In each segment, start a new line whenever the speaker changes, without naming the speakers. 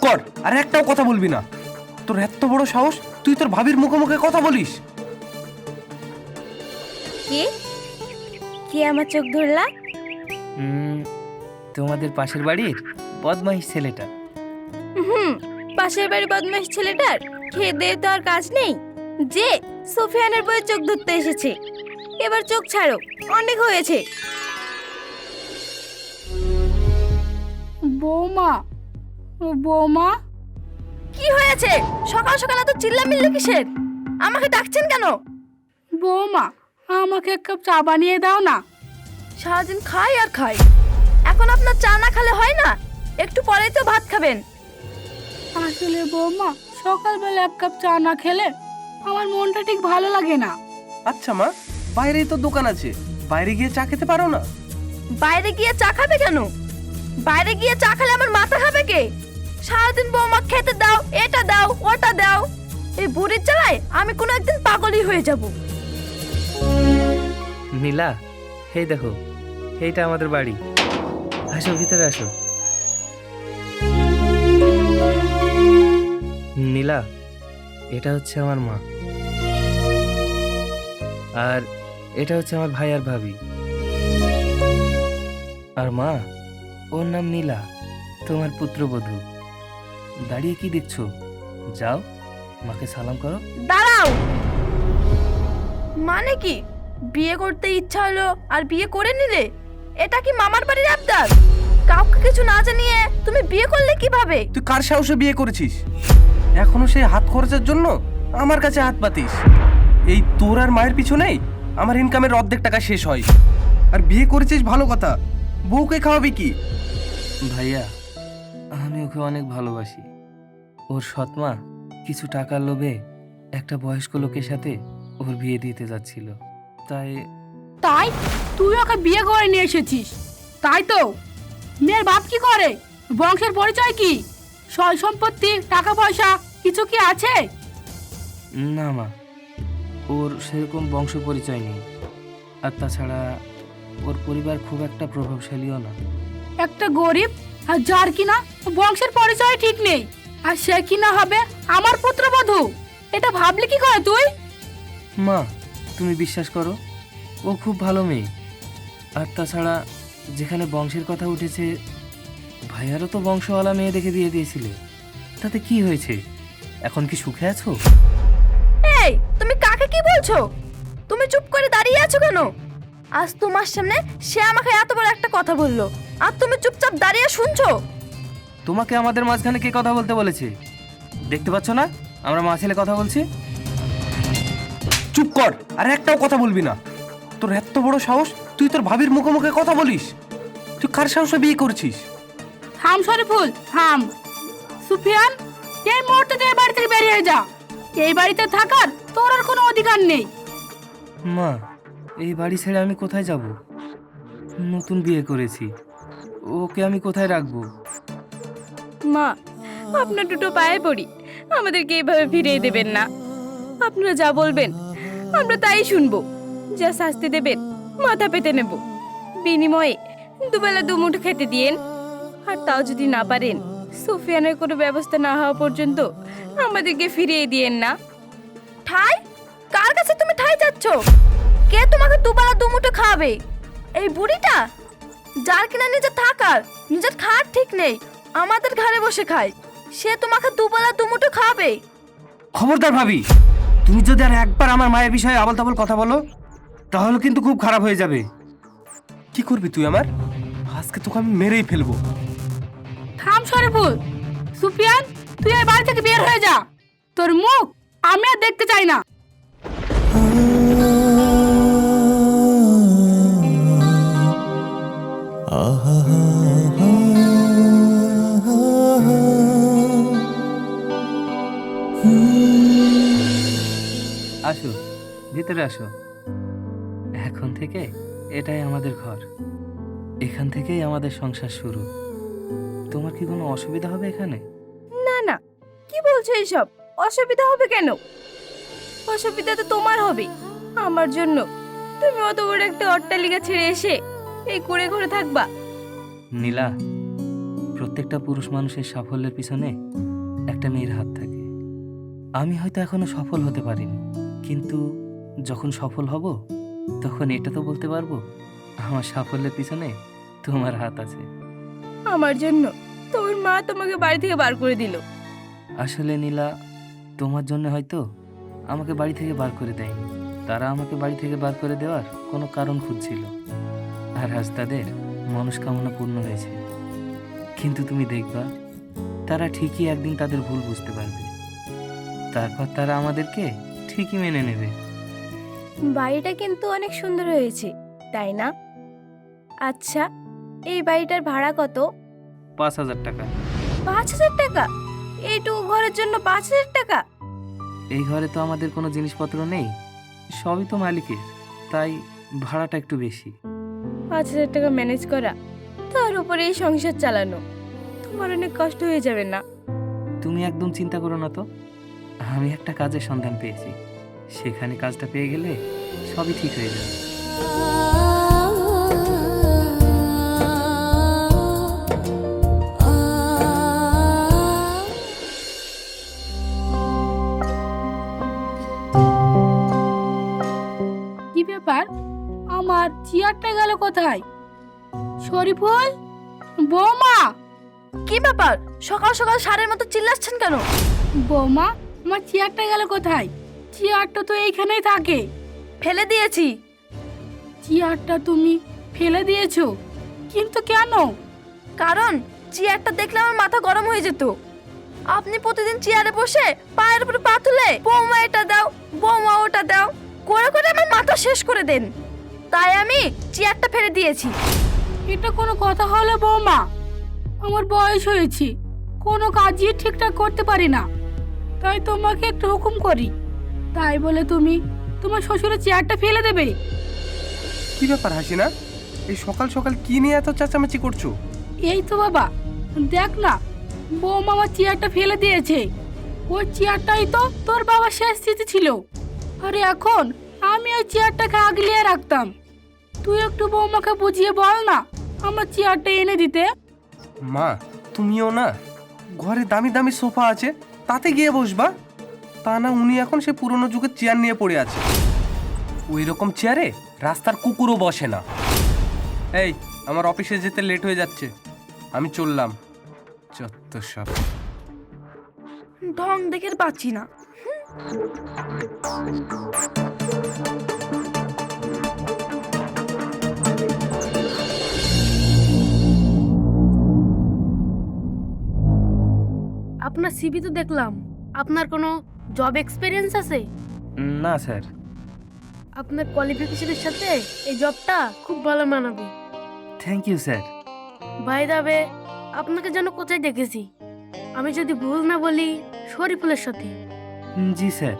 কর, আর একটাও কথা বলবি না। তোর এত বড় সাহস, তুই তোর ভাবির মুখে মুখে কথা বলিস?
কে কে আমার চোখ ধরলা?
তোমাদের পাশের বাড়ির বদমাইশ ছেলেটা।
পাশের বাড়ি বদমাশ ছেলেটার খেয়ে দিয়ে তো আর কাজ নেই যে সুফিয়ানের বইয়ে চোখ ধরতে এসেছে। এবার চোখ ছাড়ো, অনেক হয়েছে।
বৌমা, বৌমা,
কি হয়েছে? সকাল সকাল এত চিল্লামিল্লি কিসের? আমাকে ডাকছেন কেন?
বৌমা, আমাকে এক কাপ চা বানিয়ে দাও না।
সারাদিন খাই আর খাই, এখন আপনার চা না খেলে হয় না? একটু পরেই তো ভাত খাবেন।
আসলে বৌমা, সকালবেলা এক কাপ চা না খেলে আমার মনটা ঠিক ভালো লাগে না।
আচ্ছা মা, বাইরেই তো দোকান আছে, বাইরে গিয়ে চা খেতে পারো না?
বাইরে গিয়ে চা খাবে কেন? বাইরে গিয়ে চা খেলে আমার মাথা খাবে কে? সারাদিন বৌমা খেতে দাও, এটা দাও, ওটা দাও। এই বুড়ির জ্বালায় আমি কোনো একদিন পাগলই হয়ে যাব।
নীলা, এই দেখো, এইটা আমাদের বাড়ি। আসো, ভিতরে আসো। নীলা, এটা হচ্ছে আমার মা, আর এটা হচ্ছে আমার ভাই আর ভাবি। আর মা, ওর নাম নীলা, তোমার পুত্রবধূ। দাঁড়িয়ে কি দেখছো? যাও, মাকে সালাম করো।
দাঁড়াও। মানে কি? বিয়ে করতে ইচ্ছা হলো আর বিয়ে করে নিলে? এটা কি মামার বাড়ির আবদার? কাউকে কিছু না জানিয়ে তুমি বিয়ে করলে কিভাবে?
তুই কার সাহসে বিয়ে করেছিস? এখনো সেই হাত খরচের জন্য আমার কাছে হাত পাতিস? এই তোর আর মায়ের পিছনেই আমার ইনকামের অর্ধেক টাকা শেষ হয়। আর বিয়ে করেছিস ভালো কথা, বউকে খাওয়াবি কি?
ভাইয়া, আমি ওকে অনেক ভালোবাসি। ওর সৎমা কিছু টাকার লোভে একটা বয়স্ক লোকের সাথে ওর বিয়ে দিতে যাচ্ছিল, তাই
তাই তুই ওকে বিয়ে করে নিয়ে এসেছিস, তাই তো? মেয়ের বাপ কি করে? বংশের পরিচয় কি? সয় সম্পত্তি, টাকা পয়সা কিছু কি আছে?
না মা, ওর সেরকম বংশ পরিচয় নেই। আর তাছাড়া ওর পরিবার খুব একটা প্রভাবশালীও না।
একটা গরিব আর যার কিনা বংশের পরিচয় ঠিক নেই, আর সে কিনা হবে আমার পুত্রবধূ, এটা ভাবলি কি করে তুই?
মা, তুমি বিশ্বাস করো, ও খুব ভালো মেয়ে। আর তাছাড়া যেখানে বংশের কথা উঠেছে, ভাইয়ারও তো বংশওয়ালা মেয়ে দেখে বিয়ে দিয়েছিলে, তাতে কি হয়েছে? এখন কি সুখে আছো?
এই, তুমি কাকে কি বলছো? তুমি চুপ করে দাঁড়িয়ে আছো কেন? আজ তোমার সামনে সে আমাকে এত বড় একটা কথা বললো, আর তুমি চুপচাপ দাঁড়িয়ে শুনছো?
তোমাকে আমাদের মাঝখানে কে কথা বলতে বলেছে? দেখতে পাচ্ছ না আমরা মা ছেলে কথা বলছি?
চুপ কর, আর একটাও কথা বলবি না। তোর এত বড় সাহস, তুই তোর ভাবির মুখে মুখে কথা বলিস? তুই কার সাহসে বিয়ে করছিস?
থাম শরীফুল, থাম। সুফিয়ান, এই মুহূর্তে তুই এই বাড়ি থেকে বেরিয়ে যা। এই বাড়িতে থাকার তোর আর কোনো অধিকার নেই।
মা, এই বাড়ি ছেড়ে আমি কোথায় যাব? নতুন বিয়ে করেছি, ওকে আমি কোথায় রাখবো?
মা, আপনার দুটো পায়ে পড়ি, আমাদেরকে এইভাবে ফিরিয়ে দেবেন না। আপনারা যা বলবেন আমরা তাই শুনবো, যা শাস্তি দেবেন মাথা পেতে নেব। বিনিময়ে দুবেলা দুমুঠো খেতে দিয়েন। আর তাও যদি না পারেন, সুফিয়ানের কোনো ব্যবস্থা না হওয়া পর্যন্ত আমাদেরকে ফিরিয়ে দিয়েন না। ঠাই? কার কাছে তুমি ঠাই চাচ্ছ? কে তোমাকে দুবেলা দুমুঠো খাওয়াবে? এই বুড়িটা, যার কিনা নিজের থাকার নিজের খাওয়ার ঠিক নেই, আমাদের ঘরে বসে খায়, সে তোমাকে দুবেলা দুমুঠো খাবে?
খবরদার ভাবি, তুমি যদি আর একবার আমার মায়ের বিষয়ে আবল তাবল কথা বলো, তাহলে কিন্তু খুব খারাপ হয়ে যাবে। কি করবি তুই আমার? আজকে তোকে আমি মেরেই ফেলবো।
থাম শরীফুল। সুফিয়ান, তুই এই বাড়ি থেকে বের হয়ে যা। তোর মুখ আমি আর দেখতে চাই না।
আসো, ভিতরে আসো। এখন থেকে এটাই আমাদের ঘর, এখান থেকেই আমাদের সংসার শুরু। তোমার কি কোনো অসুবিধা হবে এখানে?
না না, কি বলছো এসব? অসুবিধা হবে কেন? অসুবিধা তো তোমার হবে। আমার জন্য তুমি অত বড় একটা অট্টালিকা ছেড়ে এসে এই কুড়ে ঘরে থাকবা?
নীলা, প্রত্যেকটা পুরুষ মানুষের সাফল্যের পিছনে একটা মেয়ের হাত থাকে। আমি হয়তো এখনো সফল হতে পারিনি, কিন্তু যখন সফল হব তখন এটা তো বলতে পারবো আমার সাফল্যের পিছনে তোমার হাত আছে।
আমার জন্য তোর মা তোমাকে বাড়ি থেকে বার করে দিল।
আসলে নীলা, তোমার জন্য হয়তো আমাকে বাড়ি থেকে বার করে দেয়নি। তারা আমাকে বাড়ি থেকে বার করে দেওয়ার কোনো কারণ খুঁজছিল, আর আজ তাদের মনস্কামনা পূর্ণ হয়েছে। কিন্তু তুমি দেখবা, তারা ঠিকই একদিন তাদের ভুল বুঝতে পারবে, তারপর তারা আমাদেরকে ঠিকই মেনে নেবে।
বাড়িটা কিন্তু অনেক সুন্দর হয়েছে, তাই না? আচ্ছা, এই বাড়িটার ভাড়া কত?
5,000 টাকা।
5,000 টাকা? এইটুকু ঘরের জন্য 5,000 টাকা?
এই ঘরে তো আমাদের কোনো জিনিসপত্র নেই, সবই তো মালিকের, তাই ভাড়াটা একটু বেশি।
5,000 টাকা ম্যানেজ করা, তার উপরে এই সংসার চালানো, তোমার অনেক কষ্ট হয়ে যাবে না?
তুমি একদম চিন্তা করো না তো, আমি একটা কাজের সন্ধান পেয়েছি, সেখানে কাজটা পেয়ে গেলে সবই ঠিক হয়ে যাবে।
কি ব্যাপার, আমার চেয়ারটা গেল কোথায়? শরীফুল, বৌমা!
কি ব্যাপার, সকাল সকাল সারের মতো চিল্লাচ্ছেন কেন?
বৌমা, আমার চেয়ারটা গেল কোথায়? চেয়ারটা তো এইখানেই থাকে।
ফেলে দিয়েছি।
চেয়ারটা তুমি ফেলে দিয়েছো, কিন্তু কেন?
কারণ চেয়ারটা দেখলে আমার মাথা গরম হয়ে যেত। আপনি প্রতিদিন চেয়ারে বসে পায়ের উপরে পা তুলে বৌমা এটা দাও, বৌমা ওটা দাও করে করে আমার মাথা শেষ করে দেন। তাই আমি চেয়ারটা ফেলে দিয়েছি।
এটা কোনো কথা হলো বৌমা? আমার বয়স হয়েছে, কোনো কাজই ঠিকঠাক করতে পারি না, তাই তোমাকে একটু হুকুম করি, তাই বলে তুমি তোমার শ্বশুরের চেয়ারটা ফেলে দেবে?
কি ব্যাপার হাসিনা, এই সকাল সকাল কি নিয়ে এত চেঁচামেচি করছো?
এই তো বাবা, দেখ না, বৌমা আমার চেয়ারটা ফেলে দিয়েছে। ওই চেয়ারটাই তো তোর বাবার শেষ স্মৃতি ছিল, আরে এখন আমি ওই চেয়ারটাকে আগলিয়ে রাখতাম। তুই একটু বৌমাকে বুঝিয়ে বল না আমার চেয়ারটা এনে দিতে।
মা, তুমিও না, ঘরে দামি দামি সোফা আছে, তাতে গিয়ে বসবা। তা না, উনি এখন সে পুরনো যুগের চেয়ার নিয়ে পড়ে আছে। ওই রকম চেয়ারে রাস্তার কুকুরও বসে না। এই, আমার অফিসে যেতে লেট হয়ে যাচ্ছে, আমি চললাম। যত সব
ঢং দেখে পাচ্ছি না।
আপনার সিভি তো দেখলাম, আপনার কোনো জব এক্সপিরিয়েন্স আছে?
না স্যার।
আপনার কোয়ালিফিকেশনের সাথে এই জবটা খুব ভালো মানাবে।
Thank you sir.
By the way, আপনাকে যেন কোথায় দেখেছি, আমি যদি ভুল না বলি শরীফুলের সাথে।
জি স্যার,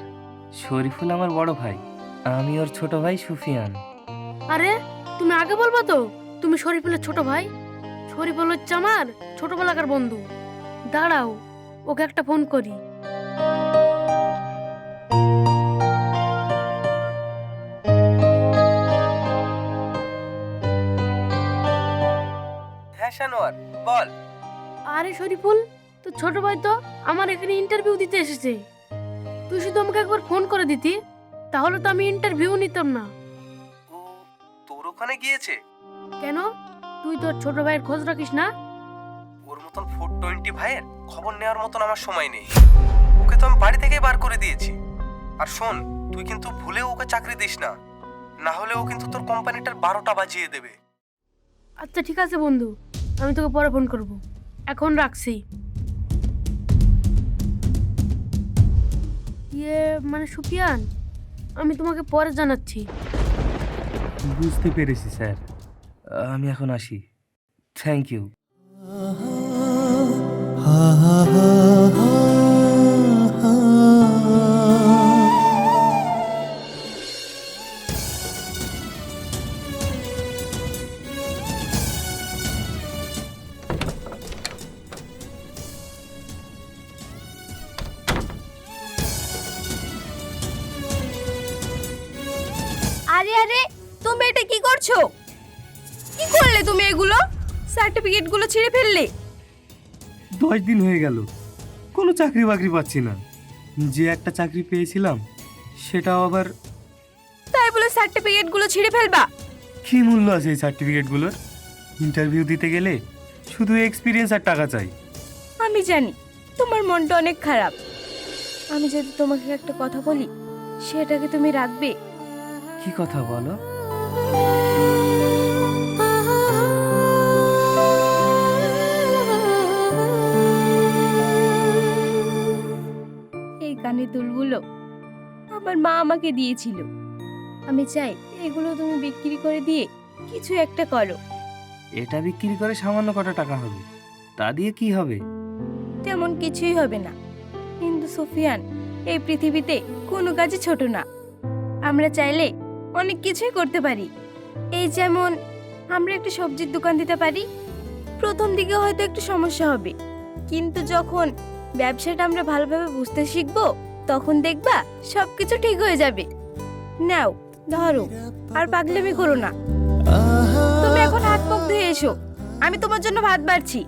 শরীফুল আমার বড় ভাই, আমি ওর ছোট ভাই সুফিয়ান।
আরে তুমি আগে বলবো তো, তুমি শরীফুলের ছোট ভাই? শরীফুল হচ্ছে আমার ছোটবেলাকার বন্ধু। দাঁড়াও, ওকে একটা ফোন করি।
হ্যাঁ শানোয়ার, বল।
আরে শরীফুল, তো ছোট ভাই তো আমার এখানে ইন্টারভিউ দিতে এসেছে। তুই শুধু আমাকে একবার ফোন করে দিতি, তাহলে তো আমি ইন্টারভিউ নিতাম না।
ও তোর ওখানে গিয়েছে?
কেন, তুই তোর ছোট ভাইয়ের খোঁজ রাখিস না?
ওর মতন 420 ভাইয়ের খবর নেওয়ার মতন আমার সময় নেই। ওকে তো আমি বাড়ি থেকে বার করে দিয়েছি। আর শোন, তুই কিন্তু ভুলেও ওকে চাকরি দিস না, না হলে ও কিন্তু তোর কোম্পানিটার 12টা বাজিয়ে দেবে।
আচ্ছা ঠিক আছে বন্ধু, আমি তোকে পরে ফোন করব, এখন রাখছি। মানে সুফিয়ান, আমি তোমাকে পরে জানাচ্ছি।
বুঝতে পেরেছি স্যার, আমি এখন আসি। Thank you.
আরে আরে, তুমি এটা কি করছো? কি করলে তুমি এগুলো? সার্টিফিকেটগুলো ছিঁড়ে ফেললে।
10 দিন হয়ে গেল, কোনো চাকরি বাকরি পাচ্ছি না। যে একটা চাকরি পেয়েছিলাম সেটাও আবার।
তাই বলে সার্টিফিকেটগুলো ছিঁড়ে ফেলবা?
কী মূল্য আছে এই সার্টিফিকেটগুলোর? ইন্টারভিউ দিতে গেলে শুধু এক্সপিরিয়েন্স আর টাকা চাই।
আমি জানি তোমার মনটা অনেক খারাপ। আমি যদি তোমাকে একটা কথা বলি, সেটাকে তুমি রাখবে?
কি কথা বলো?
এই কানের দুলগুলো আমার মা আমাকে দিয়েছিল। আমি চাই এগুলো তুমি বিক্রি করে দিয়ে কিছু একটা করো।
এটা বিক্রি করে সামান্য কটা টাকা হবে, তা দিয়ে কি হবে?
তেমন কিছুই হবে না, কিন্তু সুফিয়ান, এই পৃথিবীতে কোনো কাজই ছোট না। আমরা চাইলে অনেক কিছুই করতে পারি। এই যেমন আমরা একটা সবজির দোকান দিতে পারি। প্রথম দিকে হয়তো একটু সমস্যা হবে, কিন্তু যখন ব্যবসাটা আমরা ভালোভাবে বুঝতে শিখবো, তখন দেখবা সবকিছু ঠিক হয়ে যাবে। নাও ধরো, আর পাগলামি করো না। তুমি এখন হাত মুখ ধুয়ে এসো, আমি তোমার জন্য ভাত বাড়ছি।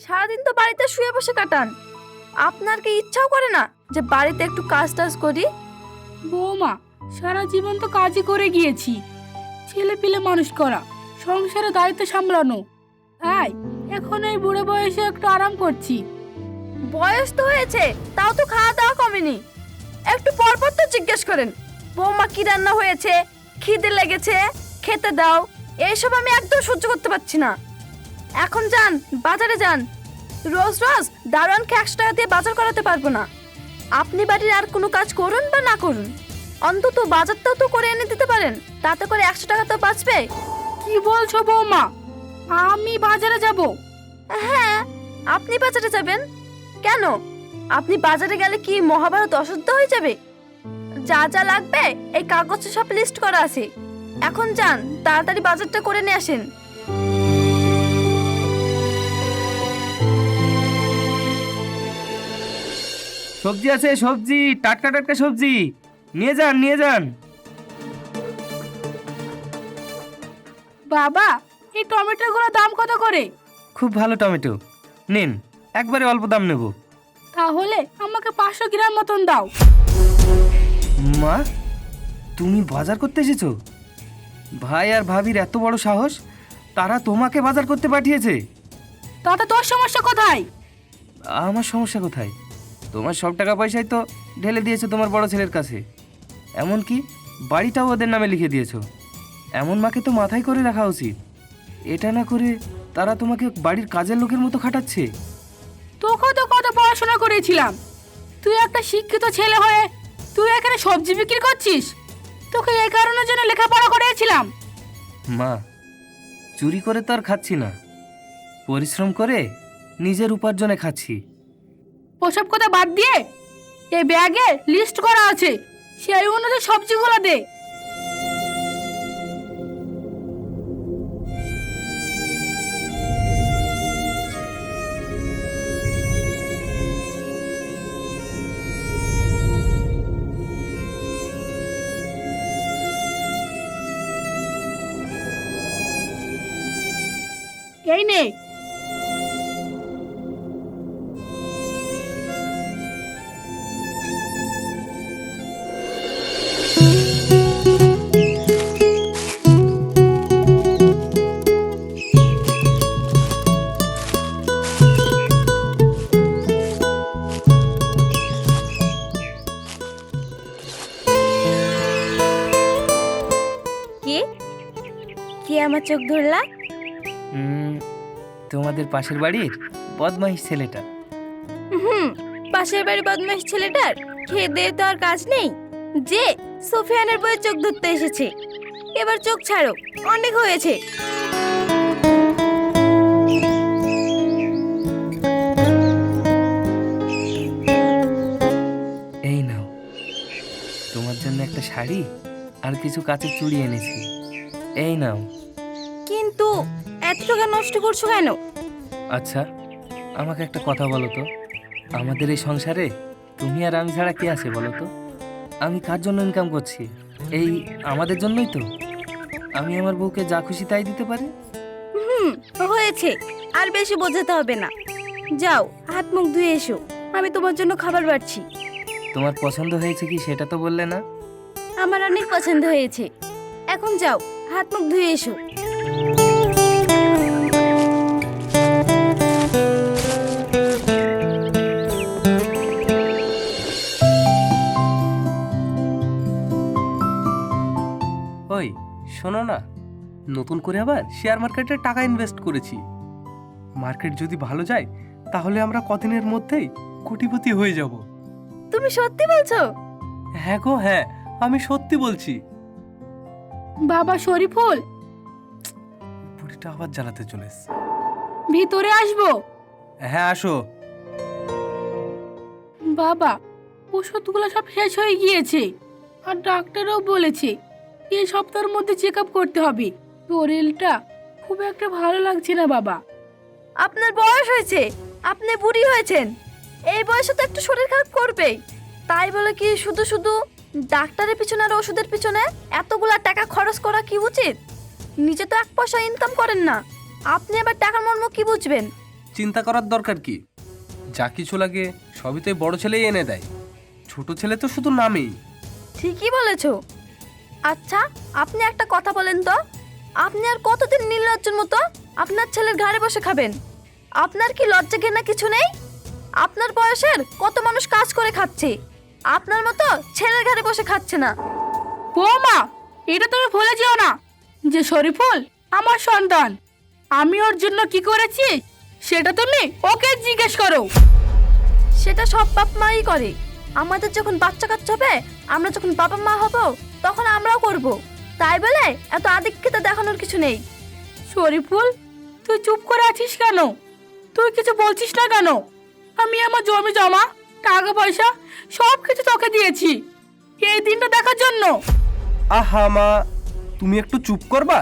সারাদিন তো বাড়িতে শুয়ে বসে কাটান, আপনার কি ইচ্ছাও করে না যে বাড়িতে একটু কাজ টাজ করি?
বৌমা, সারা জীবন তো কাজই করে গিয়েছি, ছেলে পিলে মানুষ করা, সংসারে দায়িত্ব সামলানো, তাই এখন এই বুড়ো বয়সে একটু আরাম করছি।
বয়স তো হয়েছে, তাও তো খাওয়া দাওয়া কমেনি। একটু পর পর তো জিজ্ঞেস করেন বৌমা কি রান্না হয়েছে, খিদে লেগেছে, খেতে দাও। এইসব আমি একদম সহ্য করতে পারছি না। এখন যান, বাজারে যান। রোজ রোজ দারোয়ানকে 100 টাকা দিয়ে বাজার করাতে পারবো না। আপনি বাড়ির আর কোনো কাজ করুন বা না করুন, অন্তত বাজারটাও তো করে এনে দিতে পারেন, তাতে করে 100 টাকা তো বাঁচবে।
কি বলছো বৌমা? আমি বাজারে যাব?
হ্যাঁ, আপনি বাজারে যাবেন কেন? আপনি বাজারে গেলে কি মহাভারত অশুদ্ধ হয়ে যাবে? যা যা লাগবে এই কাগজে সব লিস্ট করা আছে। এখন যান, তাড়াতাড়ি বাজারটা করে নিয়ে আসেন।
সবজি আছে, সবজি, টাটকা টাটকা সবজি, নিয়ে যান নিয়ে যান।
বাবা, এই টমেটোগুলোর দাম কত করে?
খুব ভালো টমেটো, নিন, একবারে অল্প দাম নেব।
তাহলে আমাকে 500 গ্রাম মতন দাও।
মা, তুমি বাজার করতে এসেছো? ভাই আর ভাবির এত বড় সাহস, তারা তোমাকে বাজার করতে পাঠিয়েছে?
তাতে তোর সমস্যা কোথায়?
আমার সমস্যা কোথায়? তোমার সব টাকা পয়সাই তো ঢেলে দিয়েছো তোমার বড় ছেলের কাছে, এমনকি বাড়িটাও ওদের নামে লিখে দিয়েছো। এমন মাকে তো মাথায় করে রাখা উচিত। এটা না করে তারা তোমাকে বাড়ির কাজের লোকের মতো খাটাচ্ছে।
তোকে তো কত পড়াশোনা করেছিলাম, তুই একটা শিক্ষিত ছেলে হয়ে তুই এখানে সবজি বিক্রি করছিস? তোকে এই কারণের জন্য লেখাপড়া করিয়েছিলাম।
মা, চুরি করে তো আর খাচ্ছি না, পরিশ্রম করে নিজের উপার্জনে খাচ্ছি।
ওসব কথা বাদ দিয়ে এই ব্যাগে লিস্ট করা আছে, সেই অনুযায়ী সবজিগুলো দে। এই নে।
কে কে আমার চোখ ধরলা?
তোমাদের পাশের বাড়ির বদমাইশ ছেলেটা।
পাশের বাড়ি বদমাশ ছেলেটার খেয়ে দিয়ে তো আর কাজ নেই যে সুফিয়ানের বইয়ে চোখ ধরতে এসেছে। এবার চোখ ছাড়ো, অনেক হয়েছে।
এই নাও, তোমার জন্য একটা শাড়ি আর কিছু কাচের চুড়ি এনেছি। এই নাও।
কিন্তু এত টাকা নষ্ট করছো কেন?
আচ্ছা, আমাকে একটা কথা বলো তো, আমাদের এই সংসারে তুমি আর আমি ছাড়া কে আছে বলো তো? আমি কার জন্য ইনকাম করছি? এই আমাদের জন্যই তো। আমি আমার বউকে যা খুশি তাই দিতে পারি।
হয়েছে, আর বেশি বোঝাতে হবে না। যাও হাত মুখ ধুয়ে এসো, আমি তোমার জন্য খাবার বাড়ছি।
তোমার পছন্দ হয়েছে কি সেটা তো বললে না।
আমার অনেক পছন্দ হয়েছে। এখন যাও হাত মুখ ধুয়ে এসো।
ওই শোনো না, নতুন করে আবার শেয়ার মার্কেটে টাকা ইনভেস্ট করেছি। মার্কেট যদি ভালো যায় তাহলে আমরা কদিনের মধ্যেই কোটিপতি হয়ে যাব।
তুমি সত্যি বলছো?
হ্যাঁ গো হ্যাঁ, আমি সত্যি বলছি।
বাবা শরীফুল,
বুড়িটা আবার জ্বালাতে চলে এসছে।
ভিতরে আসবো?
হ্যাঁ আসো।
বাবা, ওষুধগুলো সব শেষ হয়ে গিয়েছে, আর ডাক্তারও বলেছে এই সপ্তাহের মধ্যে চেক আপ করতে হবে। শরীরটা খুব একটা ভালো লাগছে না বাবা।
আপনার বয়স হয়েছে, আপনি বুড়ি হয়েছেন, এই বয়সে তো একটু শরীর খারাপ করবেই। তাই বলে কি শুধু শুধু ডাক্তারের পিছনে আর ওষুধের পিছনে এতগুলা টাকা খরচ করা কি উচিত? নিজে তো এক পয়সা ইনকাম করেন না, আপনি আবার টাকার মর্ম কি বুঝবেন?
চিন্তা করার দরকার কি? যা কিছু লাগে সবই তো এই বড় ছেলেই এনে দেয়, ছোট ছেলে তো শুধু নামেই।
ঠিকই বলেছো। আচ্ছা, আপনি একটা কথা বলেন তো, আপনি আর কতদিন নির্লজ্জের মতো আপনার ছেলের ঘাড়ে বসে খাবেন? আপনার কি লজ্জা ঘেন্না কিছু নেই? আপনার বয়সের কত মানুষ কাজ করে খাচ্ছে, আপনার মতো ছেলের ঘাড়ে বসে খাচ্ছে না।
বৌমা, এটা তুমি ভুলে যেও না যে শরীফুল আমার সন্তান। আমি ওর জন্য কি করেছি সেটা তুমি ওকে জিজ্ঞেস করো।
সেটা সব বাপ মাই করে। আমাদের যখন বাচ্চা কাচ্চা হবে, আমরা যখন বাবা মা হব, তখন আমরাও করব। তাই বলে এত আধিক্যতা দেখানোর কিছু নেই।
শরীফুল, তুই চুপ করে আছিস কেন? তুই কিছু বলছিস না কেন? আমি আমার জমি জমা টাকা পয়সা সব কিছু তোকে দিয়েছি এই দিনটা দেখার জন্য।
আহা মা, তুমি একটু চুপ করবা?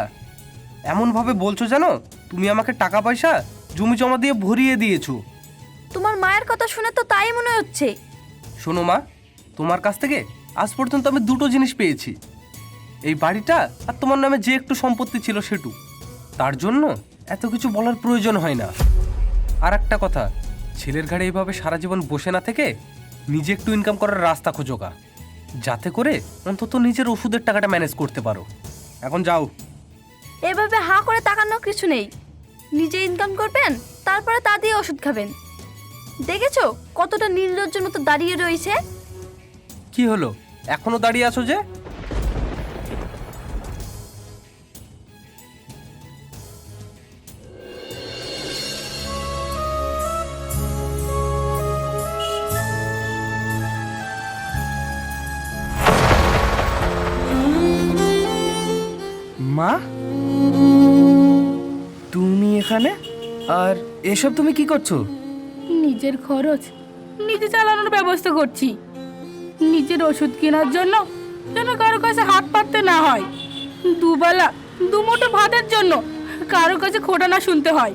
এমন ভাবে বলছো জানো তুমি আমাকে টাকা পয়সা জমি জমা দিয়ে ভরিয়ে দিয়েছো।
তোমার মায়ের কথা শুনে তো তাই মনে হচ্ছে।
শোনো মা, তোমার কাছ থেকে আজ পর্যন্ত আমি দুটো জিনিস পেয়েছি, এই বাড়িটা আর তোমার নামে যে একটু সম্পত্তি ছিল সেটু। তার জন্য এত কিছু বলার প্রয়োজন হয় না। আর একটা কথা, ছেলের ঘাড়ে এইভাবে সারা জীবন বসে না থেকে নিজে একটু ইনকাম করার রাস্তা খোঁজোগা, যাতে করে অন্তত নিজের ওষুধের টাকাটা ম্যানেজ করতে পারো। এখন যাও।
এভাবে হাঁ করে তাকানোর কিছু নেই। নিজে ইনকাম করবেন, তারপরে তা দিয়ে ওষুধ খাবেন। দেখেছো কতটা নির্লজ্জের মতো দাঁড়িয়ে রয়েছে?
কি হলো, এখনো দাঁড়িয়ে আছো যে?
মা, তুমি এখানে? আর এসব তুমি কি করছো?
নিজের খরচ নিজে চালানোর ব্যবস্থা করছি। নিজের ওষুধ কেনার জন্য যেন কারো কাছে হাত পাততে না হয়। দুবেলা দুমুঠো ভাতের জন্য কারো কাছে খোটা না শুনতে হয়।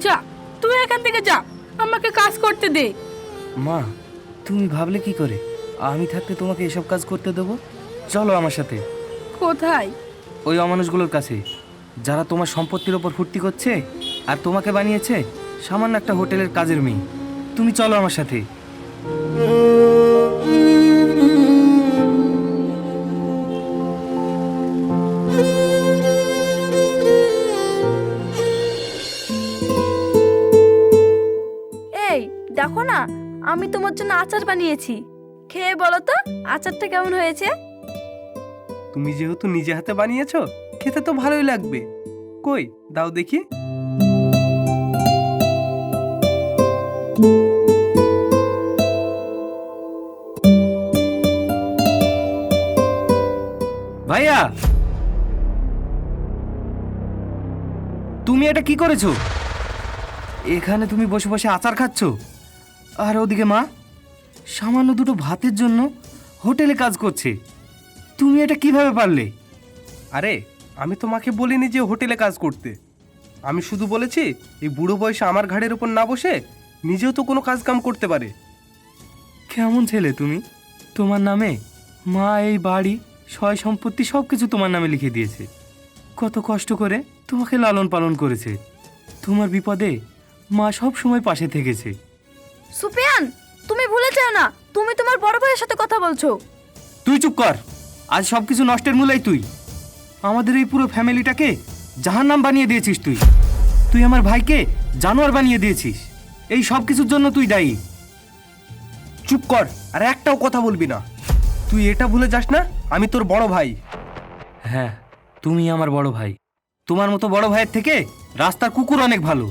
যা, তুই এখান থেকে যা, আমাকে কাজ করতে দে।
মা, তুমি ভাবলে কি করে আমি থাকতে তোমাকে এসব কাজ করতে দেবো? চলো আমার সাথে।
কোথায়?
ওই অমানুষগুলোর কাছে, যারা তোমার সম্পত্তির ওপর ফুর্তি করছে আর তোমাকে বানিয়েছে সামান্য একটা হোটেলের কাজের মেয়ে। তুমি চলো আমার সাথে।
এই দেখো না, আমি তোমার জন্য আচার বানিয়েছি, খেয়ে বলো তো আচারটা কেমন হয়েছে।
তুমি যেহেতু নিজে হাতে বানিয়েছো, খেতে তো ভালোই লাগবে। কই দাও দেখি।
ভাইয়া, তুমি এটা কি করেছো? এখানে তুমি বসে বসে আচার খাচ্ছ, আর ওদিকে মা সামান্য দুটো ভাতের জন্য হোটেলে কাজ করছে। তুমি এটা কিভাবে পারলে?
আরে আমি তোমাকে বলিনি যে হোটেলে কাজ করতে, আমি শুধু বলেছি এই বুড়ো বয়সে আমার ঘাড়ের উপর না বসে নিজেও তো কোনো কাজ কাম করতে পারে।
কেমন ছেলে তুমি? তোমার নামে মা এই বাড়ি সয় সম্পত্তি সব কিছু তোমার নামে লিখে দিয়েছে। কত কষ্ট করে তোমাকে লালন পালন করেছে। তোমার বিপদে মা সব সময় পাশে থেকেছে।
সুফিয়ান, তুমি ভুলে যাও না, তুমি তোমার বড় ভাইয়ের সাথে কথা বলছো।
তুই চুপ কর। আজ সব কিছু নষ্টের মূলাই তুই। আমাদের এই পুরো ফ্যামিলিটাকে জাহান্নাম বানিয়ে দিয়েছিস তুই। তুই আমার ভাইকে জানোয়ার বানিয়ে দিয়েছিস। এই সব কিছুর জন্য তুই দায়ী।
চুপ কর, আর একটাও কথা বলবি না। তুই এটা ভুলে যাস না আমি তোর বড় ভাই।
হ্যাঁ, তুমি আমার বড় ভাই। তোমার মতো বড় ভাইয়ের থেকে রাস্তার কুকুর অনেক ভালো।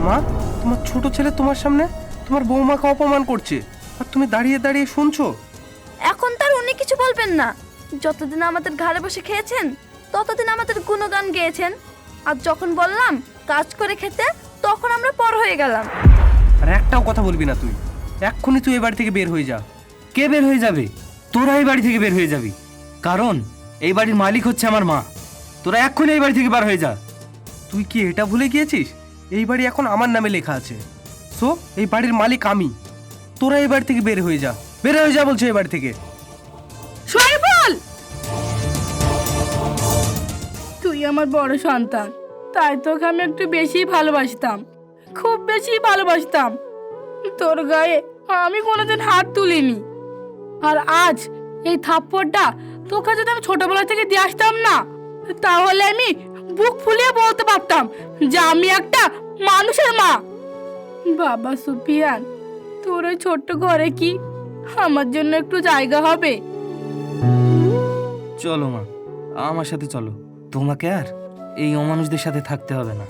মা, তোমার ছোট ছেলে তোমার সামনে তোমার বৌমাকে অপমান করছে, আর তুমি দাঁড়িয়ে দাঁড়িয়ে শুনছো।
এখন তার উনি কিছু বলবেন না। যতদিন আমাদের ঘরে বসে খেয়েছেন ততদিন আমাদের গুণগান গেয়েছেন, আর যখন বললাম কাজ করে খেতে তখন আমরা পর হয়ে গেলাম।
আর একটাও কথা বলবি না তুই। এক্ষুনি তুই এ বাড়ি থেকে বের হয়ে যা।
কে বের হয়ে যাবে? তোরা এই বাড়ি থেকে বের হয়ে যাবি, কারণ এই বাড়ির মালিক হচ্ছে আমার মা। তোরা এক্ষুনি এই বাড়ি থেকে বার হয়ে যা।
তুই কি এটা ভুলে গিয়েছিস? এই বাড়ি এখন আমার নামে লেখা আছে। সো এই বাড়ির মালিক আমি। তোরা এই বাড়ি থেকে বের হয়ে যা, বের হয়ে যা বলছে এই বাড়ি থেকে।
শরীফুল, তুই আমার বড় সন্তান, তাই তোকে আমি একটু বেশি ভালোবাসতাম, খুব বেশি ভালোবাসতাম। তোর গায়ে আমি কোনোদিন হাত তুলিনি। আর আজ এই থাপ্পড়টা তোকে যদি আমি ছোটবেলা থেকে দিয়ে আসতাম না, তাহলে আমি বুক ফুলিয়ে বলতে পারতাম যে আমি একটা মানুষের মা। বাবা সুফিয়ান, তোর ওই ছোট্ট ঘরে কি আমার জন্য একটু জায়গা হবে?
চলো মা, আমার সাথে চলো। তোমাকে আর এই অমানুষদের সাথে থাকতে হবে না।